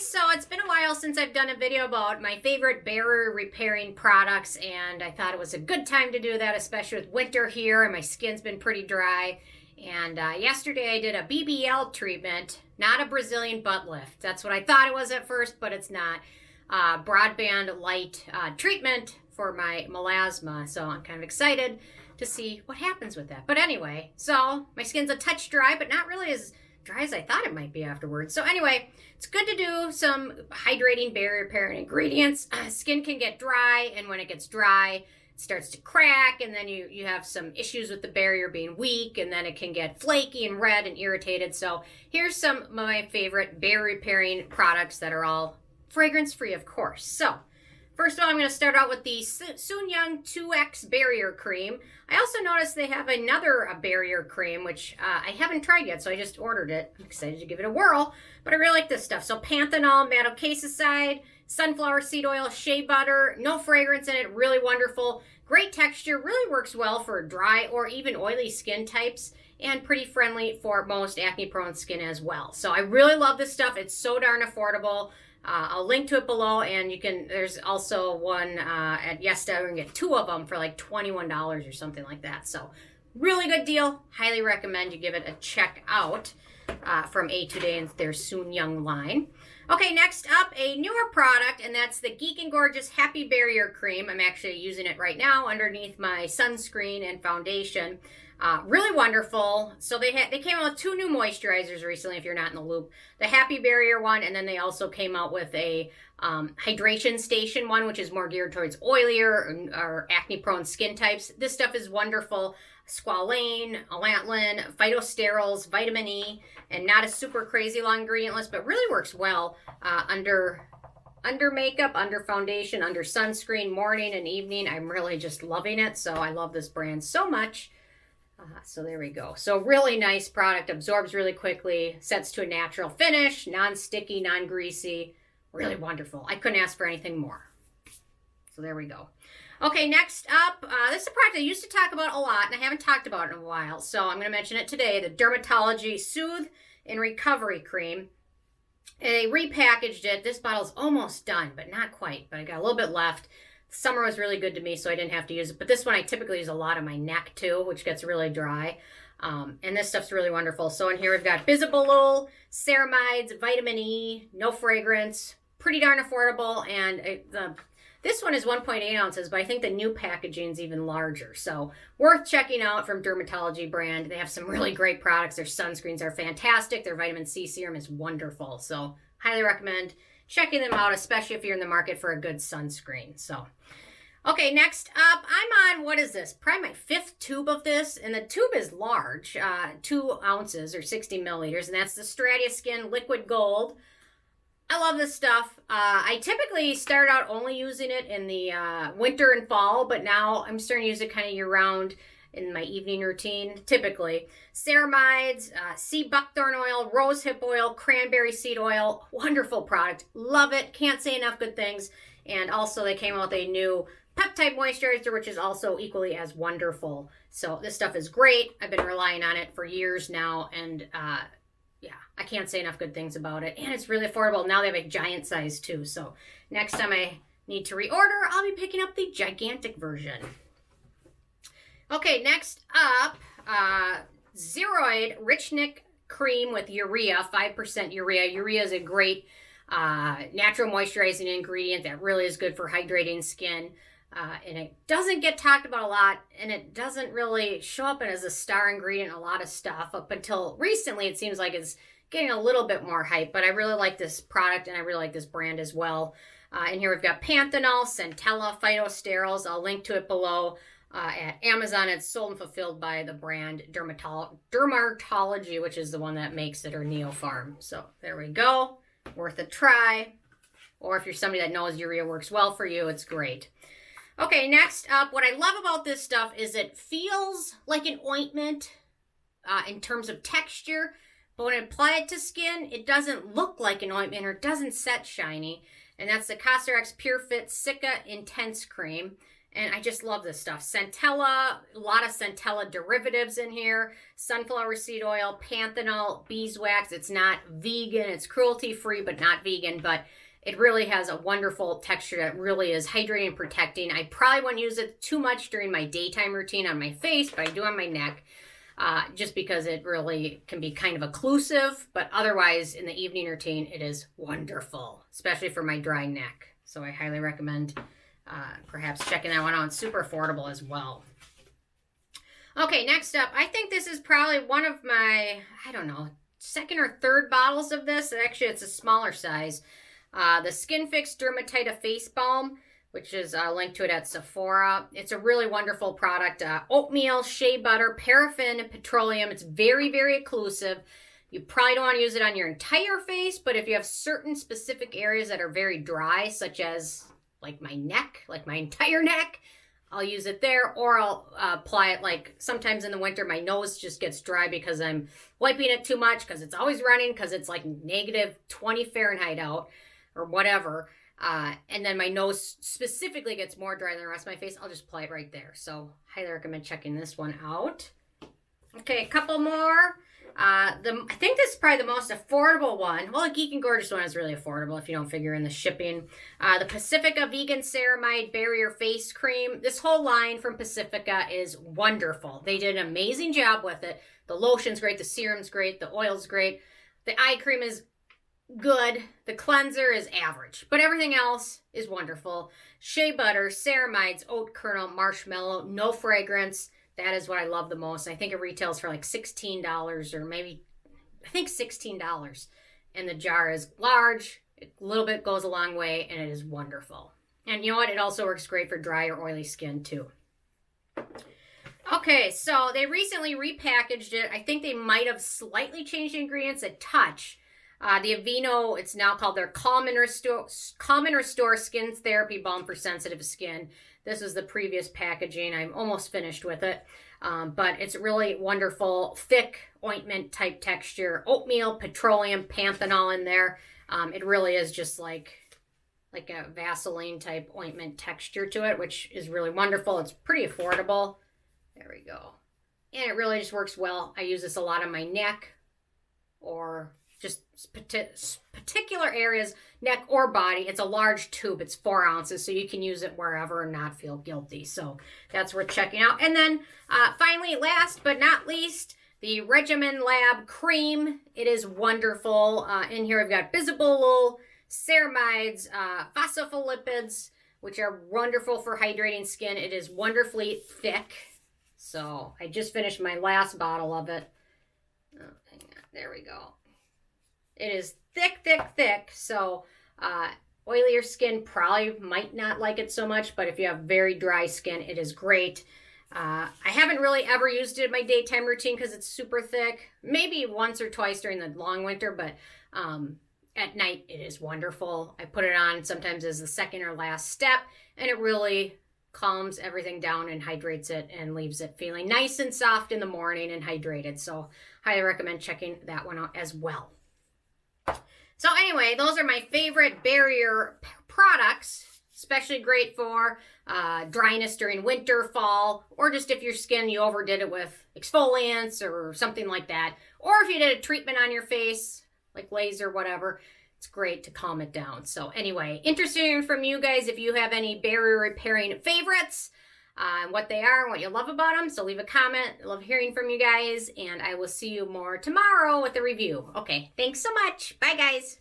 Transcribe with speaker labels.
Speaker 1: guys, so it's been a while since I've done a video about my favorite barrier repairing products, and I thought it was a good time to do that, especially with winter here and my skin's been pretty dry. And yesterday I did a BBL treatment, not a Brazilian butt lift. That's what I thought it was at first, but it's not. Broadband light treatment for my melasma, so I'm kind of excited to see what happens with that. But anyway, so my skin's a touch dry, but not really as dry as I thought it might be afterwards. So anyway, it's good to do some hydrating barrier repairing ingredients. Skin can get dry, and when it gets dry, it starts to crack, and then you have some issues with the barrier being weak, and then it can get flaky and red and irritated. So here's some of my favorite barrier repairing products that are all fragrance-free, of course. So first of all, I'm going to start out with the Jung 2X Barrier Cream. I also noticed they have another barrier cream, which I haven't tried yet, so I just ordered it. I'm excited to give it a whirl, but I really like this stuff. So Panthenol, Madecassoside, sunflower seed oil, shea butter, no fragrance in it, really wonderful. Great texture, really works well for dry or even oily skin types, and pretty friendly for most acne-prone skin as well. So I really love this stuff. It's so darn affordable. I'll link to it below, and there's also one at Yesta. You can get 2 of them for like $21 or something like that. So really good deal. Highly recommend you give it a check out from Etude and their Jung line. Okay, next up, a newer product, and that's the Geek and Gorgeous Happy Barrier Cream. I'm actually using it right now underneath my sunscreen and foundation. Really wonderful. So they came out with 2 new moisturizers recently, if you're not in the loop. The Happy Barrier one, and then they also came out with a hydration station one, which is more geared towards oilier or acne-prone skin types. This stuff is wonderful. Squalane, Allantoin, Phytosterols, vitamin E, and not a super crazy long ingredient list, but really works well under makeup, under foundation, under sunscreen, morning and evening. I'm really just loving it. So I love this brand so much. So there we go. So really nice product, absorbs really quickly, sets to a natural finish, non-sticky, non-greasy, really wonderful. I couldn't ask for anything more. So there we go. Okay, next up, this is a product I used to talk about a lot, and I haven't talked about it in a while, so I'm going to mention it today, the Dermatology Soothe and Recovery Cream. And they repackaged it. This bottle's almost done, but not quite, but I got a little bit left. Summer was really good to me, so I didn't have to use it. But this one I typically use a lot on my neck too, which gets really dry. And this stuff's really wonderful. So in here we've got Bisabolol, Ceramides, vitamin E, no fragrance, pretty darn affordable. And this one is 1.8 ounces, but I think the new packaging is even larger. So worth checking out from Dermatology brand. They have some really great products. Their sunscreens are fantastic. Their vitamin C serum is wonderful. So highly recommend checking them out, especially if you're in the market for a good sunscreen. So, okay, next up, I'm on, what is this? Probably my 5th tube of this, and the tube is large, 2 ounces or 60 milliliters, and that's the Stratia Skin Liquid Gold. I love this stuff. I typically start out only using it in the winter and fall, but now I'm starting to use it kind of year-round in my evening routine, typically. Ceramides, sea buckthorn oil, rosehip oil, cranberry seed oil. Wonderful product. Love it. Can't say enough good things. And also they came out with a new peptide moisturizer, which is also equally as wonderful. So this stuff is great. I've been relying on it for years now, and yeah, I can't say enough good things about it. And it's really affordable. Now they have a giant size too. So next time I need to reorder, I'll be picking up the gigantic version. Okay, next up, Zeriod Richenic Cream with urea, 5% urea. Urea is a great natural moisturizing ingredient that really is good for hydrating skin. And it doesn't get talked about a lot, and it doesn't really show up as a star ingredient in a lot of stuff. Up until recently, it seems like it's getting a little bit more hype, but I really like this product, and I really like this brand as well. And here we've got Panthenol, Centella, Phytosterols. I'll link to it below. At Amazon, it's sold and fulfilled by the brand Demartology, which is the one that makes it, or Neopharm. So there we go. Worth a try. Or if you're somebody that knows urea works well for you, it's great. Okay, next up, what I love about this stuff is it feels like an ointment in terms of texture, but when I apply it to skin, it doesn't look like an ointment or it doesn't set shiny. And that's the Cosrx Pure Fit Cica Intense Cream. And I just love this stuff. Centella, a lot of Centella derivatives in here. Sunflower seed oil, Panthenol, beeswax. It's not vegan. It's cruelty-free, but not vegan. But it really has a wonderful texture that really is hydrating and protecting. I probably wouldn't use it too much during my daytime routine on my face, but I do on my neck. Just because it really can be kind of occlusive. But otherwise, in the evening routine, it is wonderful, especially for my dry neck. So I highly recommend perhaps checking that one out. It's super affordable as well. Okay, next up, I think this is probably one of my, I don't know, second or third bottles of this. Actually, it's a smaller size. The Skinfix Dermatitis Face Balm, which is linked to it at Sephora. It's a really wonderful product. Oatmeal, shea butter, paraffin, and petroleum. It's very, very occlusive. You probably don't want to use it on your entire face, but if you have certain specific areas that are very dry, such as like my neck, like my entire neck, I'll use it there, or I'll apply it like sometimes in the winter, my nose just gets dry because I'm wiping it too much because it's always running because it's like negative 20 Fahrenheit out or whatever. And then my nose specifically gets more dry than the rest of my face. I'll just apply it right there. So highly recommend checking this one out. Okay, a couple more. I think this is probably the most affordable one. Well, the Geek and Gorgeous one is really affordable if you don't figure in the shipping. The Pacifica Vegan Ceramide Barrier Face Cream. This whole line from Pacifica is wonderful. They did an amazing job with it. The lotion's great, the serum's great, the oil's great. The eye cream is good. The cleanser is average, but everything else is wonderful. Shea butter, ceramides, oat kernel, marshmallow, no fragrance. That is what I love the most. I think it retails for like $16 or maybe, I think $16. And the jar is large. A little bit goes a long way, and it is wonderful. And you know what? It also works great for dry or oily skin too. Okay, so they recently repackaged it. I think they might have slightly changed the ingredients a touch. The Aveeno, it's now called their Calm and Restore Skin Therapy Balm for Sensitive Skin. This is the previous packaging. I'm almost finished with it. But it's really wonderful, thick ointment type texture. Oatmeal, petroleum, panthenol in there. It really is just like a Vaseline type ointment texture to it, which is really wonderful. It's pretty affordable. There we go. And it really just works well. I use this a lot on my neck or just particular areas, neck or body. It's a large tube. It's 4 ounces, so you can use it wherever and not feel guilty. So that's worth checking out. And then finally, last but not least, the Regimen Lab Cream. It is wonderful. In here, I've got Bisabolol, Ceramides, phospholipids, which are wonderful for hydrating skin. It is wonderfully thick. So I just finished my last bottle of it. Oh, hang on. There we go. It is thick, thick, thick. So oilier skin probably might not like it so much, but if you have very dry skin, it is great. I haven't really ever used it in my daytime routine because it's super thick. Maybe once or twice during the long winter, but at night it is wonderful. I put it on sometimes as the second or last step, and it really calms everything down and hydrates it and leaves it feeling nice and soft in the morning and hydrated. So highly recommend checking that one out as well. So anyway, those are my favorite barrier products, especially great for dryness during winter, fall, or just if your skin, you overdid it with exfoliants or something like that. Or if you did a treatment on your face, like laser, whatever, it's great to calm it down. So anyway, interested in from you guys if you have any barrier repairing favorites, and what they are and what you love about them. So leave a comment. I love hearing from you guys, and I will see you more tomorrow with a review. Okay, thanks so much. Bye, guys.